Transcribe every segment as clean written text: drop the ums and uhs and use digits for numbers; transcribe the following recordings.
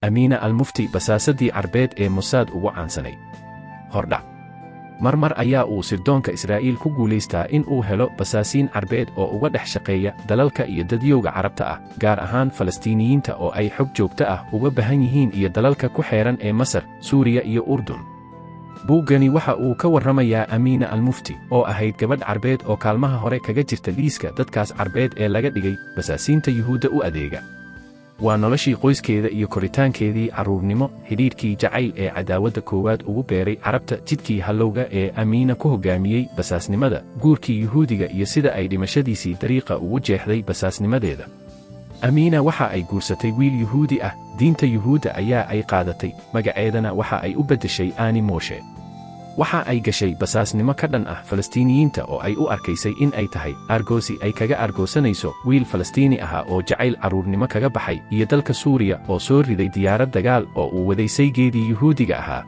Amiina al-Mufti basaasadii Carbeed ee Mossad ugu caansanay. Hordhac. Marmar ayaa uu sirdoonka Israa'iil ku guulaystaa in uu helo basaasiin Carbeed oo uga dhex shaqeeya dalalka iyo dadyowga Carabta ah, gaar ahaan Falastiiniyiinta oo ay xog joogto ah uga baahan yihiin iyo dalalka ku xeeran ee Masar, Suuriya iyo Urdun. Buuggani waxa uu ka warramayaa Amiina al-Mufti oo ahayd gabadh Carbeed oo kaalmaha hore kaga jirta liiska dadkaas Carbeed ee laga dhigay basaasiinta Yuhuudda u adeega. Waa noloshii qoyskeeda iyo koritaankeedii carruurnimo, xidhiidhkii jacayl ee cadaawadda koowaad ugu beeray Carabta, jidkii hallowga ee Amiina ku hoggaamiyey basaasnimada, guurkii Yuhuudiga iyo sida ay dhimashadiisii dariiqa ugu jeexday basaasnimadeeda. Amiina waxa ay guursatay wiil Yuhuudi ah, diinta Yuhuudda ayaa ay qaadatay, magaceedana waxa ay u beddeshay Ani Moshe. Waxa ay gashay basaasnimo ka dhan ah Falastiiniyiinta oo ay u arkaysay in ay tahay argoosi ay kaga argoosanayso wiil Falastiini ahaa oo jacayl carruurnimo kaga baxay, iyo dalka Suuriya oo soo riday diyaarad dagaal oo uu waday saygeedii Yuhuudiga ahaa.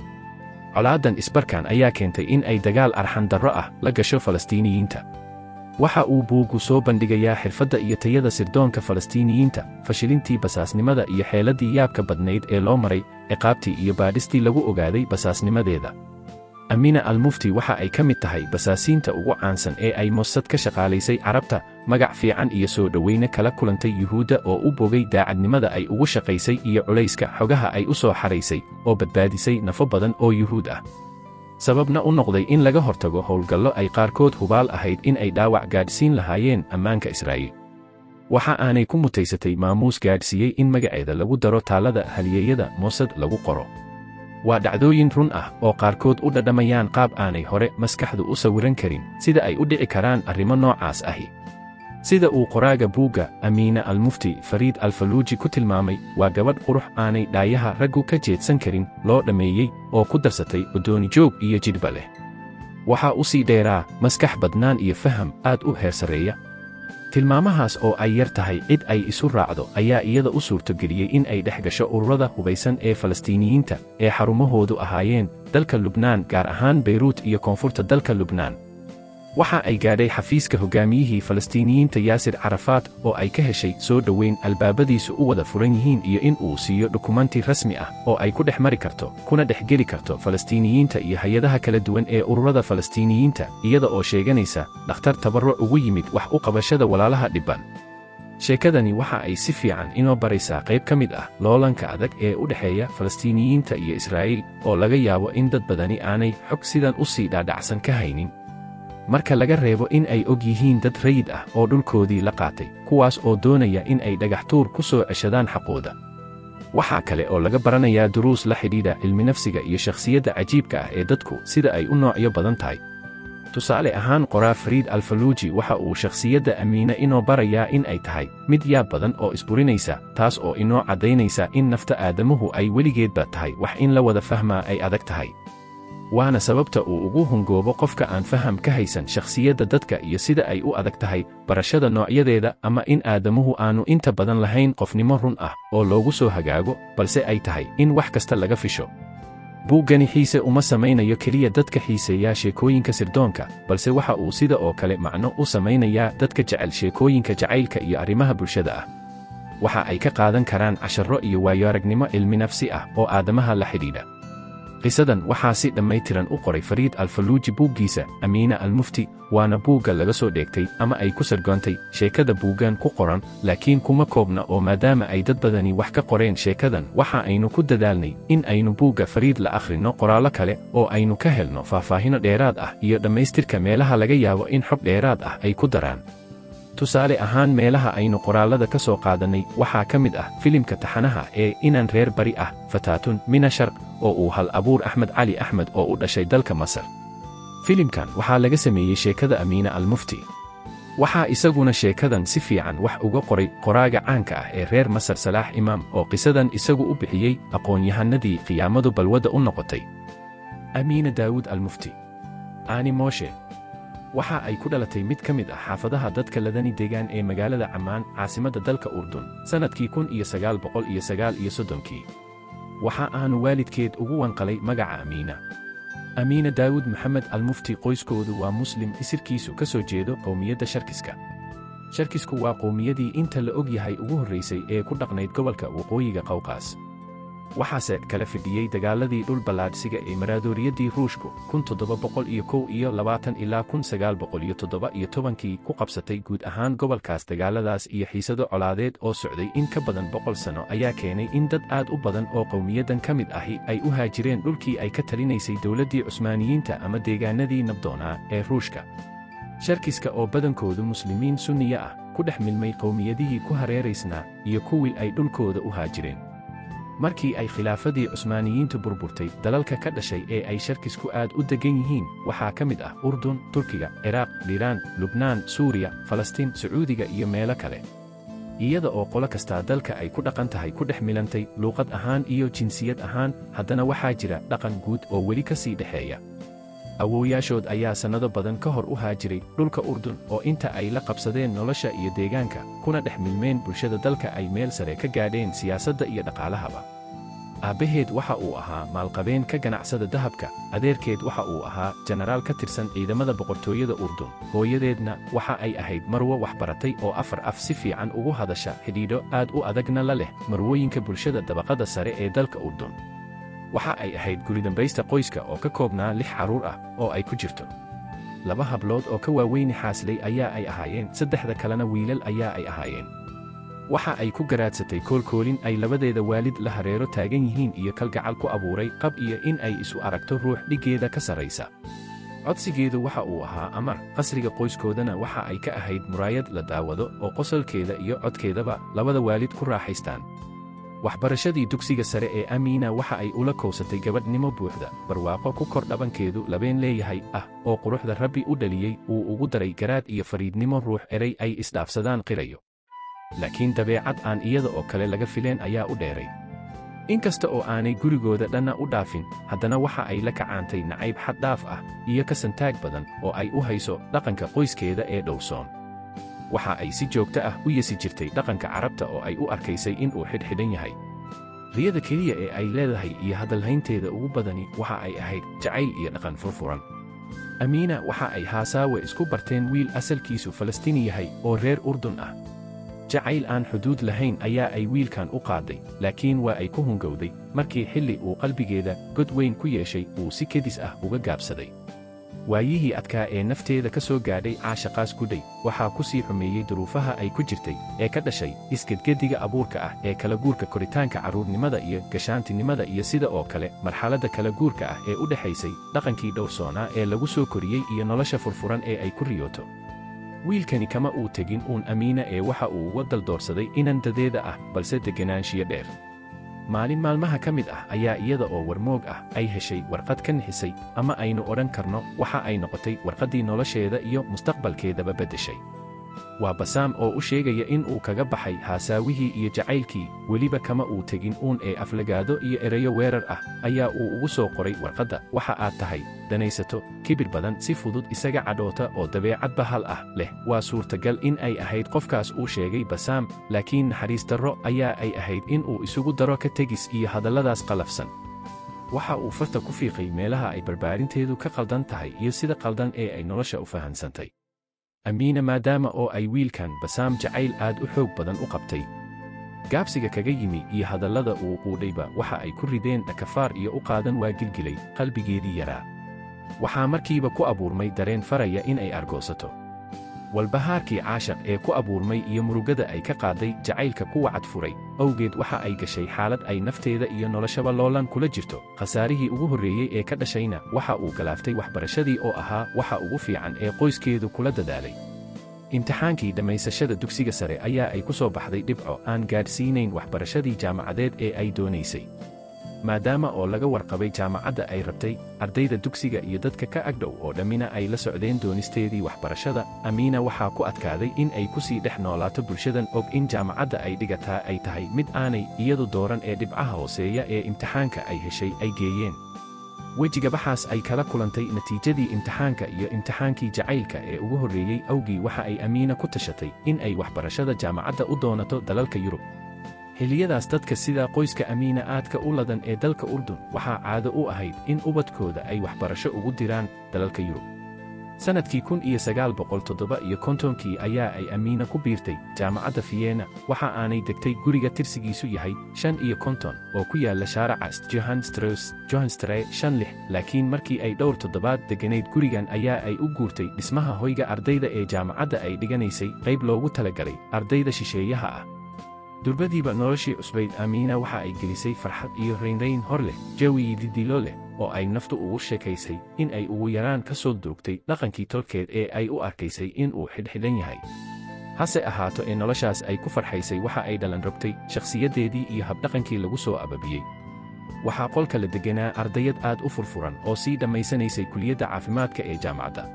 Colaadan isbarkan ayaa keentay in ay dagaal arxan darro ah la gasho Falastiiniyiinta. Waxa uu buuggu soo bandhigayaa xirfadda iyo tayada sirdoonka Falastiiniyiinta, fashilintii basaasnimada iyo xeeladii yaabka badnayd ee loo maray, ciqaabtii iyo baadhistii lagu ogaaday basaasnimadeeda. Amiina al-Mufti waxa ay ka mid tahay basaasiinta ugu caansan ee ay Mossad ka shaqaalaysay Carabta, magac fiican iyo soo dhoweyne kala kulantay Yuhuudda oo u bogay daacadnimada ay ugu shaqaysay iyo culayska xogaha ay u soo xaraysay, oo badbaadisay nafo badan oo Yuhuud ah. Sababna u noqday in laga hortago howlgallo ay qaarkood hubaal ahayd in ay dhaawac gaadhsiin lahaayeen ammaanka Israa'iil. Waxa aanay ku mutaysatay maamuus gaadhsiiyey in magaceeda lagu daro taalada halyeeyada Mossad lagu qoro. Waa dhacdooyin run ah oo qaarkood u dhadhamayaan qaab aanay hore maskaxdu u sawiran karin, sida ay u dhici karaan arrimo noocaas ahi. Sida uu qoraaga buugga Amiina al-Mufti Fariid al-Falluuji ku tilmaamay, waa gabadh qurux aanay dhaayaha raggu ka jeedsan karin, loo dhammeeyey, oo ku darsatay uddooni joog iyo jidhba leh. Waxaa u sii dheeraa maskax badnaan iyo faham aad u heer sarreeya. Tilmaamahaas oo ay yar tahay cid ay isu raacdo ayaa iyada u suurtogeliyey in ay dhex gasho ururada hubaysan ee Falastiiniyiinta ee xarumahoodu ahaayeen dalka Lubnaan, gaar ahaan Beyruut iyo koonfurta dalka Lubnaan. Waxa ay gaadhay xafiiska hoggaamiyihii Falastiiniyiinta Yaasir Carafaat oo ay ka heshay soo dhoweyn albaabadiisu u wada furan yihiin iyo in uu siiyo dukumanti rasmi ah oo ay ku dhex mari karto, kuna dhex geli karto Falastiiniyiinta iyo hay-adaha kala duwan ee ururada Falastiiniyiinta, iyada oo sheeganaysa dhakhtar tabarruc ugu yimid wax u qabashada walaalaha dhibban. Sheekadani waxa ay si fiican inoo baraysaa qayb ka mid ah loolanka adag ee u dhexeeya Falastiiniyiinta iyo Israa'iil, oo laga yaabo in dad badani aanay xog sidan u sii dhaadhacsan ka haynin. Marka laga reebo in ay og yihiin dad rayid ah oo dhulkoodii la qaatay, kuwaas oo doonaya in ay dhagaxtuur ku soo ceshadaan xaqooda. Waxaa kale oo laga baranayaa duruus la xidhiidha cilmi nafsiga iyo shakhsiyadda cajiibka ah ee dadku sida ay u noocyo badan tahay. Tusaale ahaan, qoraa Fariid al-Falluuji waxa uu shakhsiyadda Amiina inoo barayaa in ay tahay mid yaab badan oo isburinaysa, taas oo inoo caddaynaysa in nafta aadamuhu ay weligeedba tahay wax in la wada fahmaa ay adag tahay. Waana sababta uu ugu hungoobo qofka aan faham ka haysan shakhsiyadda dadka iyo sida ay u adag tahay barashada noocyadeeda, ama in aadamuhu aanu inta badan lahayn qofnimo run ah oo loogu soo hagaago, balse ay tahay in wax kasta laga fisho. Buuggani xiise uma samaynayo keliya dadka xiiseeya sheekooyinka sirdoonka, balse waxa uu sida oo kale macno u samaynayaa dadka jecel sheekooyinka jacaylka iyo arrimaha bulshada ah. Waxa ay ka qaadan karaan casharro iyo waayo-aragnimo cilmi nafsi ah oo aadamaha la xidhiidha. qisadan waxaa si dhammaytiran u qoray Fariid al-Falluuji buuggiisa Amiina al-Mufti, waana buugga laga soo dheegtay ama ay ku sargoontay sheekada buuggan ku qoran, laakiin kuma koobna, oo maadaama ay dad badani wax ka qoreen sheekadan, waxa aynu ku dadaalnay in aynu buugga Fariid la akhrino qoraallo kale oo aynu ka helno faahfaahino dheeraad ah iyo dhammaystirka meelaha laga yaabo in xog dheeraad ah ay ku daraan. Tusaale ahaan, meelaha aynu qoraallada ka soo qaadanay waxaa ka mid ah filimka taxanaha ee Inan Reer Bari ah, Fataatun Mina Sharq, oo uu hal abuur Axmed Cali Axmed oo u dhashay dalka Masar. Filimkan waxaa laga sameeyey sheekada Amiina al-Mufti. Waxaa isaguna sheekadan si fiican wax uga qoray qoraaga caanka ah ee reer Masar Salaax Imaam, oo qisadan isagu u bixiyey aqoon-yahanadii qiyaamadu balwadda u noqotay. Amiina Daawud al-Mufti Ani Moshe waxa ay ku dhalatay mid ka mid ah xaafadaha dadka ladani deegaan ee magaalada Ammaan, caasimadda dalka Urdun, sanadkii 1939. Waxa aanu waalidkeed ugu wanqalay magaca Amiina. Amiina Daawud Maxamed al-Mufti qoyskoodu waa Muslim, isirkiisu ka soo jeedo qowmiyadda Sharkiska. Sharkisku waa qowmiyadii inta la og yahay ugu horreysay ee ku dhaqnayd gobolka waqooyiga Qowqaas. waxaase kala fidhiyey dagaaladii dhul ballaadhsiga ee maraadoriyadii Ruushku 1721 ilaa 1917 ku qabsatay guud ahaan gobolkaas. dagaaladaas iyo xiisado colaadeed oo socday in ka badan 100 sano ayaa keenay in dad aad u badan oo qowmiyadan ka mid ahi ay u haajireen dhulkii ay ka talinaysay dowladdii Cusmaaniyiinta ama deegaanadii nabdoonaa ee Ruushka. Sharkiska oo badankoodu muslimiin sunniya ah ku dhex milmay qowmiyadihii ku hareeraysnaa iyo kuwii ay dhulkooda u haajireen. markii ay khilaafadii Cusmaaniyiintu burburtay, dalalka ka dhashay ee ay sharkisku aad u degan yihiin waxaa ka mid ah Urdun, Turkiga, Ciraaq, Iiraan, Lubnaan, Suuriya, Falastiin, Sacuudiga iyo meelo kale. iyada oo qolo kastaa dalka ay ku dhaqan tahay ku dhex milantay luuqad ahaan iyo jinsiyad ahaan, haddana waxaa jira dhaqan guud oo weli ka sii dhexeeya. awoowayaashood ayaa sannado badan ka hor u haajiray dhulka Urdun oo inta ay la qabsadeen nolosha iyo deegaanka kuna dhex milmeen bulshada dalka ay meel sare ka gaadheen siyaasadda iyo dhaqaalahaba. aabbaheed waxa uu ahaa maalqabeen ka ganacsada dahabka, adeerkeed waxa uu ahaa jenaraal ka tirsan ciidamada boqortooyada Urdun, hooyadeedna waxa ay ahayd marwo waxbaratay oo afar af si fiican ugu hadasha, xidhiidho aad u adagna la leh marwooyinka bulshada dabaqada sare ee dalka Urdun. waxa ay ahayd guri-dambaysta qoyska oo ka koobnaa 6 carruur ah oo ay ku jirto 2 hablood oo ka waaweyni xaaslay ayaa ay ahaayeen, 3 kalena wiilal ayaa ay ahaayeen. waxa ay ku garaadsatay koolkoolin ay labadeeda waalid la hareero taagan yihiin iyo kalgacal ku abuuray qab iyo in ay isu aragto ruux dhiggeeda ka sarraysa. codsigeedu waxa uu ahaa amar, qasriga qoyskoodana waxa ay ka ahayd muraayad la daawado oo qosolkeeda iyo codkeedaba labada waalid ku raaxaystaan. waxbarashadii dugsiga sare ee Amiina waxa ay ula kowsatay gabadhnimo buuxda, barwaaqo ku kor dhabankeedu labeen leeyahay ah oo quruxda Rabbi u dhaliyey uu ugu daray garaad iyo fariidnimo ruux eray ay isdhaafsadaan qirayo. laakiin dabeecad aan iyada oo kale laga fileen ayaa u dheeray. inkasta oo aanay gurigooda dhanna u dhaafin, haddana waxa ay la kacaantay nacayb xad dhaaf ah iyo ka santaag badan oo ay u hayso dhaqanka qoyskeeda ee dhowrsoon. waxa ay si joogto ah u yesi jirtay dhaqanka Carabta oo ay u arkaysay in uu xidhxidhan yahay. riyada keliya ee ay leedahay iyo hadalhaynteeda ugu badani waxa ay ahayd jacayl iyo dhaqan furfuran. Amiina waxa ay haasaawe isku barteen wiil asalkiisu Falastiini yahay oo reer Urdun ah. jacayl aan xuduud lahayn ayaa ay wiilkan u qaaday, laakiin waa ay ku hungowday markii xilli uu qalbigeeda god weyn ku yeeshay uu si kedis ah uga gaabsaday. waayihii adkaa ee nafteeda ka soo gaadhay caashaqaas gudhay waxaa ku sii xumeeyey duruufaha ay ku jirtay ee ka dhashay isgedgediga abuurka ah ee kala guurka koritaanka carruurnimada iyo gashaantinimada iyo sida oo kale marxaladda kala guurka ah ee u dhexaysay dhaqankii dhowrsoonaa ee lagu soo koriyey iyo nolosha furfuran ee ay ku riyooto. wiilkani kama uu tegin uun Amiina ee waxa uu uga daldoorsaday inandadeeda ah balse deganaanshiyo dheer. maalin maalmaha ka mid ah ayaa iyada oo warmoog ah ay heshay warqad ka nixisay, ama aynu odhan karno waxa ay noqotay warqaddii nolosheeda iyo mustaqbalkeedaba beddeshay. waa Basaam oo u sheegaya in uu kaga baxay haasaawihii iyo jacaylkii, weliba kama uu tegin uun ee aflagaado iyo erayo weerar ah ayaa uu ugu soo qoray warqadda. waxa aad tahay danaysato, kibir badan, si fudud isaga cadhoota oo dabeecad bahal ah leh. waa suurtagal in ay ahayd qofkaas uu sheegay Basaam, laakiin naxariis darro ayaa ay ahayd in uu isugu daro ka tegis iyo hadalladaas qalafsan. waxa uu farta ku fiiqay meelaha ay barbaarinteedu ka qaldan tahay iyo sida qaldan ee ay nolosha u fahansantay. Amiina maadaama oo ay wiilkan Basaam jacayl aad u xoog badan u qabtay, gaabsiga kaga yimi iyo hadallada uu quudhayba waxa ay ku rideen dhakafaar iyo u qaadan waa gilgilay qalbigeedii yaraa. waxaa markiiba ku abuurmay dareen faraya in ay argoosato. walbahaarkii caashaq ee ku abuurmay iyo murugada ay ka qaaday jacaylka kuwa cadfuray awgeed waxa ay gashay xaalad ay nafteeda iyo noloshaba loolan kula jirto. khasaarihii ugu horreeyey ee ka dhashayna waxa uu galaaftay waxbarashadii oo ahaa waxa ugu fiican ee qoyskeedu kula dadaalay. imtixaankii dhammaysashada dugsiga sare ayaa ay ku soo baxday dhibco aan gaadhsiinayn waxbarashadii jaamacadeed ee ay doonaysay. maadaama oo laga warqabay jaamacadda ay rabtay, ardayda dugsiga iyo dadka ka agdhow oo dhammina ay la socdeen doonisteedii waxbarashada, Amiina waxaa ku adkaaday in ay ku sii dhex noolaato bulshadan og in jaamacadda ay dhigataa ay tahay mid aanay iyadu dooran ee dhibcaha hooseeya ee imtixaanka ay heshay ay geeyeen. wejigabaxaas ay kala kulantay natiijadii imtixaanka iyo imtixaankii jacaylka ee ugu horreeyey awgii waxa ay Amiina ku tashatay in ay waxbarashada jaamacadda u doonato dalalka Yurub. xilliyadaas dadka sida qoyska Amiina aadka u ladan ee dalka Urdun waxaa caado u ahayd in ubadkooda ay waxbarasho ugu diraan dalalka Yurub. Sannadkii 1957 ayaa ay Amiina ku biirtay jaamacadda Vienna, waxa aanay degtay guriga tirsigiisu yahay 55 oo ku yaala shaaraca Johanstrasse 56, laakiin markii ay dhowr toddobaad degganayd gurigan ayaa ay u guurtay dhismaha hoyga ardayda ee jaamacadda ay dhiganaysay, qayb loogu talagalay ardayda shisheeyaha ah. durbadiiba noloshii cusbayd Amiina waxa ay gelisay farxad iyo raynrayn hor leh, jawi didilo leh oo ay naftu ugu sheekaysay in ay ugu yaraan ka soo duugtay dhaqankii tolkeed ee ay u arkaysay in uu xidhxidhan yahay. hase ahaato ee noloshaas ay ku farxaysay waxa ay dhalan rogtay shakhsiyadeedii iyo habdhaqankii lagu soo ababiyey. waxaa qolka la degganaa ardayad aad u furfuran oo sii dhammaysanaysay kuliyadda caafimaadka ee jaamacadda.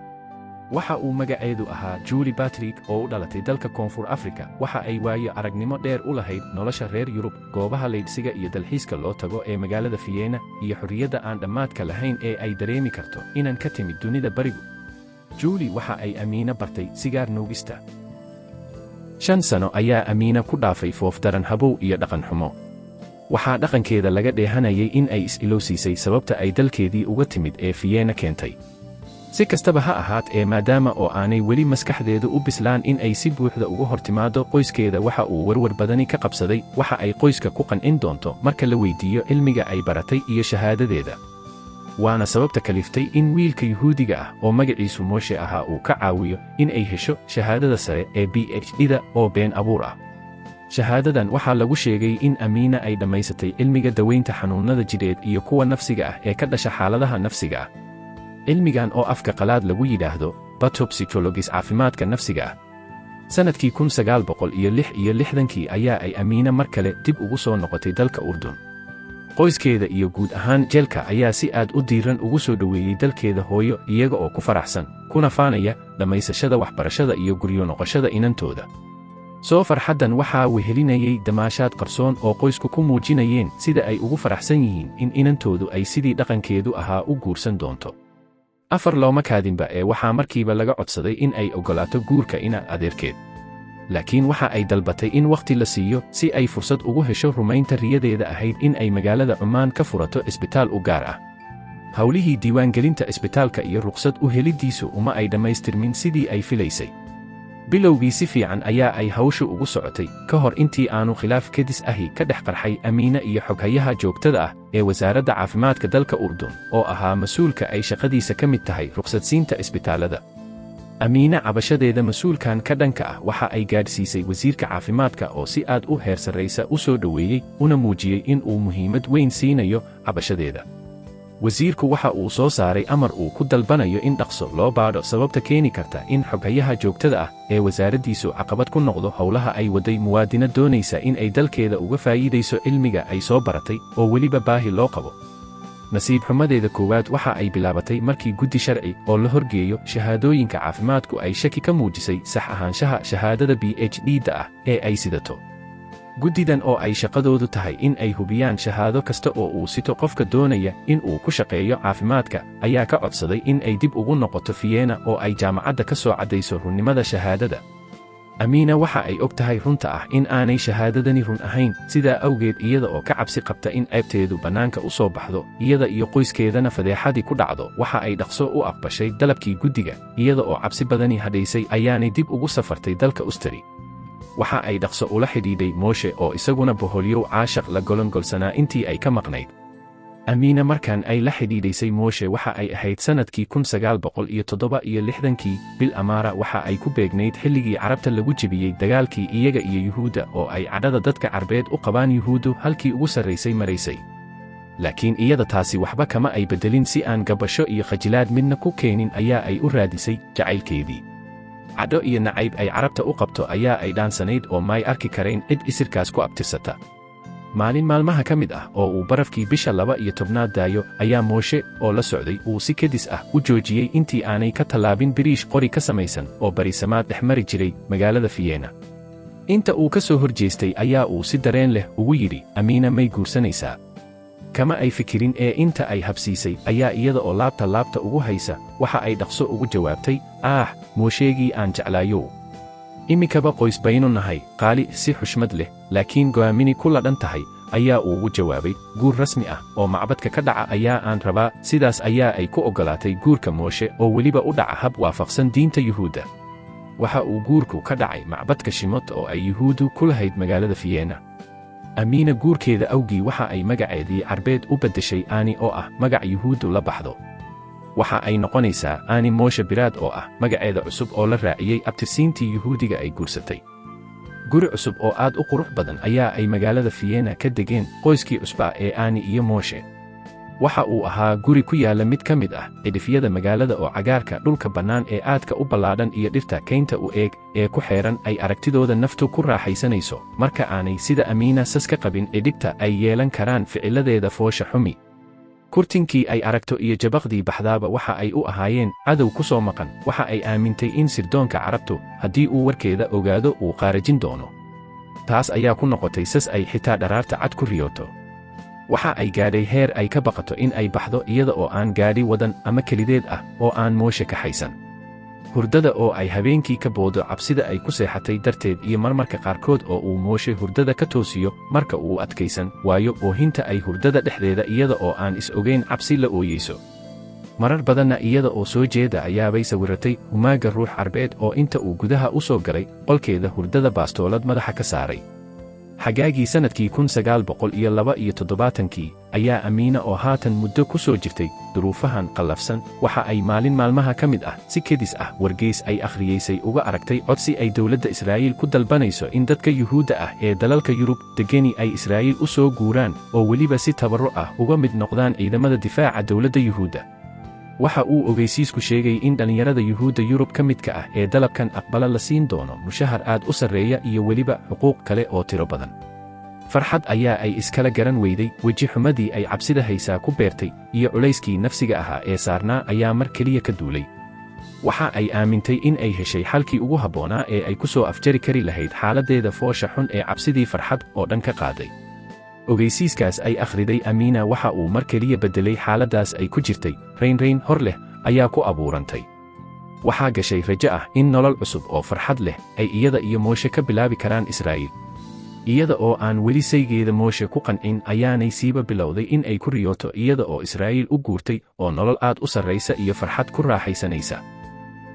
waxa uu magaceedu ahaa Julie Patrick oo u dhalatay dalka Koonfur Afrika. waxa ay waayo aragnimo dheer u lahayd nolosha reer Yurub, goobaha leydhsiga iyo dalxiiska loo tago ee magaalada Vienna, iyo xorriyadda aan dhammaadka lahayn ee ay dareemi karto inaan ka timid dunida barigu. Julie waxa ay Amiina bartay sigaar nuugista. 5 sano ayaa Amiina ku dhaafay foofdaran habow iyo dhaqan xumo. waxaa dhaqankeeda laga dheehanayay in ay is-ilowsiisay sababta ay dalkeedii uga timid ee Vienna keentay. si kastaba ha ahaatee maadaama oo aanay weli maskaxdeedu u bislaan in ay si buuxda uga hortimaado qoyskeeda, waxa uu warwar badani ka qabsaday waxa ay qoyska ku qancin doonto marka la weydiiyo cilmiga ay baratay iyo shahaadadeeda. waana sababta kaliftay in wiilka Yuhuudiga ah oo magaciisu Moshe ahaa uu ka caawiyo in ay hesho shahaadada sare ee PhD-da oo been abuur ah. shahaadadan waxaa lagu sheegay in Amiina ay dhammaysatay cilmiga daweynta xanuunada jidheed iyo kuwa nafsiga ah ee ka dhasha xaaladaha nafsiga ah. cilmigan oo afka qalaad lagu yidhaahdo pathopsychologist caafimaadka nafsiga ah. sannadkii 1966 ayaa ay Amiina mar kale dib ugu soo noqotay dalka Urdun. qoyskeeda iyo guud ahaan jeelka ayaa si aad u diiran ugu soo dhoweeyey dalkeeda hooyo, iyaga oo ku faraxsan kuna faanaya dhammaysashada waxbarashada iyo guryo noqoshada inantooda. soo farxaddan waxaa wehelinayay damaashaad qarsoon oo qoysku ku muujinayeen sida ay ugu faraxsan yihiin in inantoodu ay sidii dhaqankeedu ahaa u guursan doonto. 4 looma kaadinba ee waxaa markiiba laga codsaday in ay oggolaato guurka ina adeerkeed. laakiin waxa ay dalbatay in wakhti la siiyo si ay fursad ugu hesho rumaynta riyadeeda ahayd in ay magaalada Cumaan ka furato isbitaal u gaar ah. hawlihii diiwaangelinta isbitaalka iyo ruqsad u heliddiisu uma ay dhammaystirmin sidii ay filaysay. bilowgii si fiican ayaa ay hawshu ugu socotay, ka hor intii aanu khilaaf kedis ahi ka dhex qarxay Amiina iyo xoghayaha joogtada ah ee wasaaradda caafimaadka dalka Urdun, oo ahaa mas'uulka ay shaqadiisa ka mid tahay ruqsadsiinta isbitaalada. Amiina cabashadeeda mas'uulkan ka dhanka ah waxa ay gaadhsiisay wasiirka caafimaadka oo si aad u heer sarraysa u soo dhoweeyey una muujiyey in uu muhiimad weyn siinayo cabashadeeda. wasiirku waxa uu soo saaray amar uu ku dalbanayo in dhaqso loo baadho sababta keeni karta in xoghayaha joogtada ah ee wasaaraddiisu caqabad ku noqdo howlaha ay waday muwaadina doonaysa in ay dalkeeda uga faa'iidayso cilmiga ay soo baratay oo weliba baahi loo qabo. nasiib xumadeeda koowaad waxa ay bilaabatay markii guddi sharci oo la horgeeyo shahaadooyinka caafimaadku ay shaki ka muujisay sax ahaanshaha shahaadada PhD-da ah ee ay sidato. guddidan oo ay shaqadoodu tahay in ay hubiyaan shahaado kasta oo uu sito qofka doonaya in uu ku shaqeeyo caafimaadka, ayaa ka codsaday in ay dib ugu noqoto Vienna oo ay jaamacadda ka soo caddayso runnimada shahaadada. Amiina waxa ay og tahay runta ah in aanay shahaadadani run ahayn, sidaa awgeed iyada oo ka cabsi qabta in ceebteedu bannaanka u soo baxdo, iyada iyo qoyskeedana fadeexadii ku dhacdo, waxa ay dhaqso u aqbashay dalabkii guddiga. iyada oo cabsi badani hadhaysay ayaanay dib ugu safartay dalka Ustari. waxa ay dhaqso ula xidhiidhay Moshe oo isaguna boholyow caashaq la golongolsanaa intii ay ka maqnayd. Amiina markan ay la xidhiidhaysay Moshe waxa ay ahayd sannadkii 1967, bil Amaara waxa ay ku beegnayd xilligii Carabta lagu jebiyey dagaalkii iyaga iyo Yuhuudda oo ay cadhada dadka Carbeed u qabaan Yuhuuddu halkii ugu sarraysay maraysay. laakiin iyada taasi waxba kama ay beddelin, si aan gabasho iyo khajilaad midna ku keenin ayaa ay u raadisay jacaylkeedii. cadho iyo nacayb ay Carabta u qabto ayaa ay dhaansanayd oo may arki karayn cid isirkaas ku abtirsata. maalin maalmaha ka mid ah oo uu barafkii bisha 12 daayo ayaa Moshe oo la socday uu si kedis ah u joojiyey intii aanay ka tallaabin biriish qori ka samaysan oo barisamaad dhex mari jiray magaalada Vienna. inta uu ka soo horjeestay ayaa uu si dareen leh ugu yidhi, Amiina may guursanaysaa? kama ay fikirin ee inta ay habsiisay ayaa iyada oo laabta ugu haysa waxa ay dhaqso ugu jawaabtay, Mosheegii aan jeclaayow. iminkaba qoys baynu nahay, qaali si xushmad leh, laakiin go'aamini ku ladhan tahay, ayaa ugu jawaabay, guur rasmi ah oo macbadka ka dhaca ayaa aan rabaa. Sidaas ayaa ay ku oggolaatay guurka Mooshe oo weliba u dhaca hab waafaqsan diinta Yuhuudda. Waxa uu guurku ka dhacay macbadka Shimot oo ay Yuhuuddu ku lahayd magaalada Vienna. Amiina guurkeeda awgii waxa ay magaceedii carbeed u beddeshay Aani oo ah magac Yuhuuddu la baxdo. Waxa ay noqonaysaa Aani Mooshe Biraad oo ah magaceeda cusub oo la raaciyey abtirsiintii Yuhuudiga ay guursatay. Guri cusub oo aad u qurux badan ayaa ay magaalada Vienna ka degeen qoyskii cusbaa ee Aani iyo Mooshe. Waxa uu ahaa guri ku yaalla mid ka mid ah cidhifyada magaalada oo cagaarka dhulka bannaan ee aadka u ballaadhan iyo dhirta kaynta u eeg ee ku xeeran ay aragtidooda naftu ku raaxaysanayso marka aanay sida Amiina sas ka qabin cidhibta ay yeelan karaan ficiladeeda foosha xumi. Kurtinkii ay aragto iyo jabaqdii baxdaaba waxa ay u ahaayeen cadow ku soo maqan. Waxa ay aamintay in sirdoonka carabtu haddii uu warkeeda ogaado uu qaarajin doono. Taas ayaa ku noqotay sas ay xitaa dharaarta cad ku riyooto. Waxa ay gaadhay heer ay ka baqato in ay baxdo iyada oo aan gaadhi wadan ama kelideed ah oo aan Mooshe ka haysan. Hurdada oo ay habeenkii ka boodo cabsida ay ku seexatay darteed iyo marmarka qaarkood oo uu Mooshe hurdada ka toosiyo marka uu adkaysan waayo oohinta ay hurdada dhexdeeda iyada oo aan is ogeyn cabsi la ooyeyso. Marar badanna iyada oo soo jeeda ayaabay sawiratay humaaga ruux carbeed oo inta uu gudaha u soo galay qolkeeda hurdada baastoolad madaxa ka saaray. Xagaagii sanadkii 1972 ayaa Amiina oo haatan muddo ku soo jirtay duruufahan qallafsan waxa ay maalin maalmaha ka mid ah si kedis ah wargeys ay akhriyeysay uga aragtay codsi ay dowladda Israa'iil ku dalbanayso in dadka Yuhuudda ah ee dalalka Yurub degani ay Israa'iil u soo guuraan oo weliba si tabarruc ah uga mid noqdaan ciidamada difaaca dowladda Yuhuudda. Waxa uu ogeysiisku sheegay in dhalinyarada Yuhuudda Yurub ka midka ah ee dalabkan aqbala la siin doono mushahar aad u sarreeya iyo weliba xuquuq kale oo tiro badan. Farxad ayaa ay iskala garan weyday, weji xumadii ay cabsida haysaa ku beertay iyo culayskii nafsiga ahaa ee saarnaa ayaa mar keliya ka duulay. Waxa ay aamintay in ay heshay xalkii ugu habboonaa ee ay ku soo afjari kari lahayd xaaladdeeda foosha xun ee cabsidii farxad oo dhan ka qaaday. Ogeysiiskaas ay akhriday Amiina waxa uu mar keliya beddelay xaaladdaas ay ku jirtay, rayn hor leh ayaa ku abuurantay. Waxaa gashay rajo ah in nolol cusub oo farxad leh ay iyada iyo Mooshe ka bilaabi karaan Israa'iil. Iyada oo aan weli saygeeda Mooshe ku qancin ayaanay siiba bilowday in ay ku riyooto iyada oo Israa'iil u guurtay oo nolol aad u sarraysa iyo farxad ku raaxaysanaysa.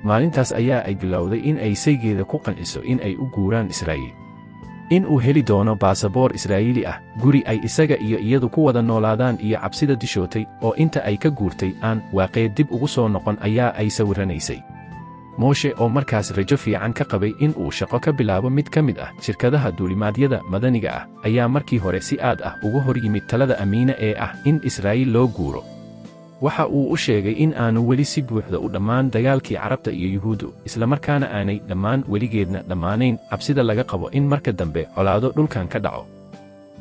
Maalintaas ayaa ay bilowday in ay saygeeda ku qanciso in ay u guuraan Israa'iil. In uu heli doono baasaboor Israa'iili ah, guri ay isaga iyo iyadu ku wada noolaadaan iyo cabsida dishootay oo inta ay ka guurtay aan waaqeed dib ugu soo noqon ayaa ay sawiranaysay. Mooshe oo markaas rajo fiican ka qabay in uu shaqo ka bilaabo mid ka mid ah shirkadaha duulimaadyada madaniga ah ayaa markii hore si aad ah uga hor yimid talada Amiina ee ah in Israa'iil loo guuro. Waxa uu u sheegay in aanu weli si buuxda u dhammaan dagaalkii Carabta iyo Yuhuuddu, isla markaana aanay dhammaan weligeedna dhammaanayn cabsida laga qabo in marka dambe colaado dhulkan ka dhaco.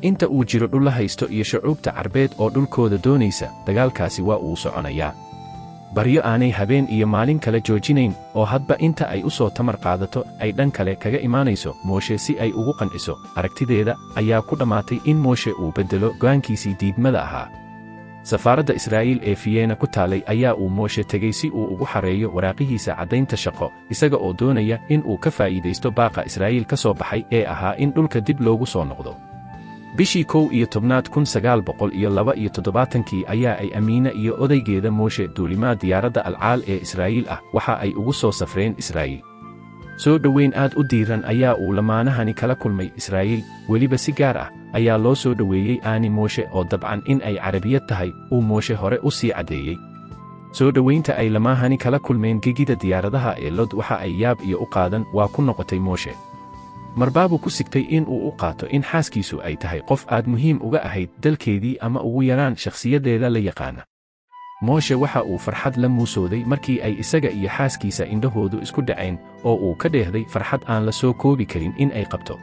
Inta uu jiro dhul la haysto iyo shucuubta carbeed oo dhulkooda doonaysa, dagaalkaasi waa uu soconayaa. Baryo aanay habeen iyo maalin kala joojinayn oo hadba inta ay u soo tamar qaadato ay dhan kale kaga imaanayso Mooshe si ay ugu qanciso aragtideeda ayaa ku dhammaatay in Mooshe uu beddelo go'aankiisii diidmada ahaa. Safaaradda Israa'iil ee Vienna ku taalay ayaa uu Mooshe tegay si uu ugu xareeyo waraaqihiisa caddaynta shaqo isaga oo doonaya in uu ka faa'iidaysto baaqa Israa'iil ka soo baxay ee ahaa in dhulka dib loogu soo noqdo. Bishii 1972 ayaa ay Amiina iyo odaygeeda Mooshe duulimaad diyaaradda Alcaal ee Israa'iil ah waxa ay ugu soo safreen Israa'iil. Soo dhoweyn aad u diiran ayaa uu lamaanahani kala kulmay Israa'iil, weliba si gaar ah ayaa loo soo dhoweeyey Aani Mooshe oo dabcan in ay Carabiyad tahay uu Mooshe hore u sii caddeeyey. Soo dhoweynta ay lamaahani kala kulmeen gegida diyaaradaha ee Lod waxa ay yaab iyo u qaadan waa ku noqotay Mooshe. Marbaabu ku sigtay in uu u qaato in xaaskiisu ay tahay qof aad muhiim uga ahayd dalkeedii ama ugu yaraan shakhsiyadeeda la yaqaana. Mooshe waxa uu farxad la muusooday markii ay isaga iyo xaaskiisa indhahoodu isku dhaceen oo uu ka dheehday farxad aan la soo koobi karin in ay qabto.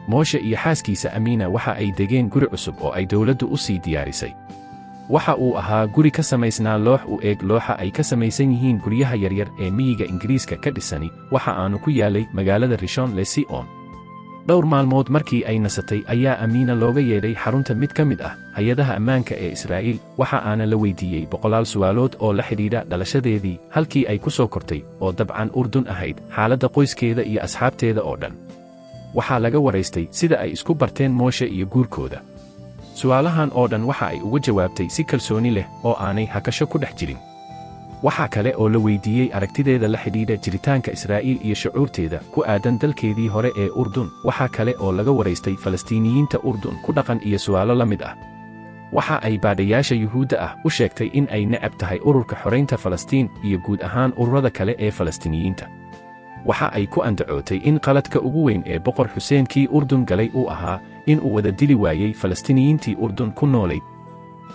Mooshe iyo xaaskiisa Amiina waxa ay degeen guri cusub oo ay dowladdu u sii diyaarisay. Waxa uu ahaa guri ka samaysnaa loox u eeg looxa ay ka samaysan yihiin guryaha yaryar ee miyiga Ingiriiska ka dhisani waxa aanu ku yaalay magaalada Rishon LeZion. Dhowr maalmood markii ay nasatay ayaa Amiina looga yeedhay xarunta mid ka mid ah hay'adaha ammaanka ee Israa'iil waxa aana la weydiiyey boqolaal su'aalood oo la xidhiidha dhalashadeedii halkii ay ku soo kortay oo dabcan Urdun ahayd xaaladda qoyskeeda iyo asxaabteeda oo dhan. Waxaa laga waraystay sida ay isku barteen Mooshe iyo guurkooda. su'aalahan oo dhan waxa ay uga jawaabtay si kalsooni leh oo aanay hakasho ku dhex jirin. Waxa kale oo la weydiiyey aragtideeda la xidhiidha jiritaanka Israa'iil iyo shucuurteeda ku aadan dalkeedii hore ee Urdun. Waxa kale oo laga waraystay Falastiiniyiinta Urdun ku dhaqan iyo su'aalo la mid ah. Waxa ay baadhayaasha Yuhuudda ah u sheegtay in ay necab tahay ururka xoraynta Falastiin iyo guud ahaan ururada kale ee Falastiiniyiinta. Waxa ay ku andacootay in qaladka ugu weyn ee Boqor Xuseen kii Urdun galay uu ahaa in uu wada dili waayey Falastiiniyiintii Urdun ku noolayd,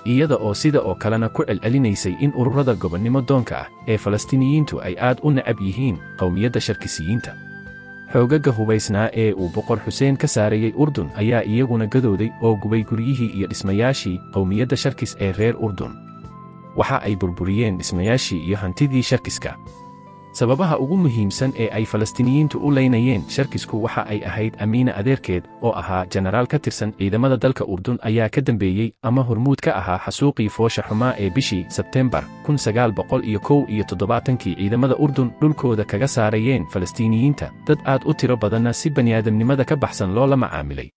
iyada oo sida oo kalena ku celcelinaysay in ururada gobonnimo doonka ah ee Falastiiniyiintu ay aad u necab yihiin qowmiyadda Sharkisiyiinta. Xoogagga hubaysnaa ee uu Boqor Xuseen ka saarayay Urdun ayaa iyaguna gadooday oo gubay guryihii iyo dhismayaashii qowmiyadda Sharkis ee reer Urdun. Waxa ay burburiyeen dhismayaashii iyo hantidii Sharkiska. Sababaha ugu muhiimsan ee ay Falastiiniyiintu u leynayeen Sharkisku waxa ay ahayd Amiina adeerkeed oo ahaa jenaraal ka tirsan ciidamada dalka Urdun ayaa ka dambeeyey ama hormuud ka ahaa xasuuqii foosha xumaa ee bishii Sebteembar 1971 ciidamada Urdun dhulkooda kaga saarayeen Falastiiniyiinta, dad aad u tiro badanna si bani'aadamnimada ka baxsan loola macaamilay.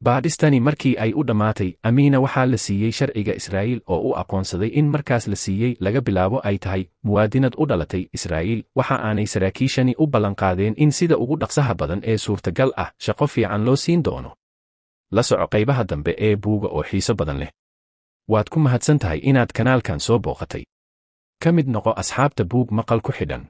Baadhistani markii ay u dhammaatay, Amiina waxaa la siiyey sharciga Israa'iil oo u aqoonsaday in markaas la siiyey laga bilaabo ay tahay muwaadinad u dhalatay Israa'iil. Waxa aanay saraakiishani u ballanqaadeen in sida ugu dhaqsaha badan ee suurtagal ah shaqo fiican loo siin doono. La soco qaybaha dambe ee buugga oo xiiso badan leh. Waad ku mahadsan tahay inaad kanaalkan soo booqatay. Ka mid noqo asxaabta buug maqal ku xidhan.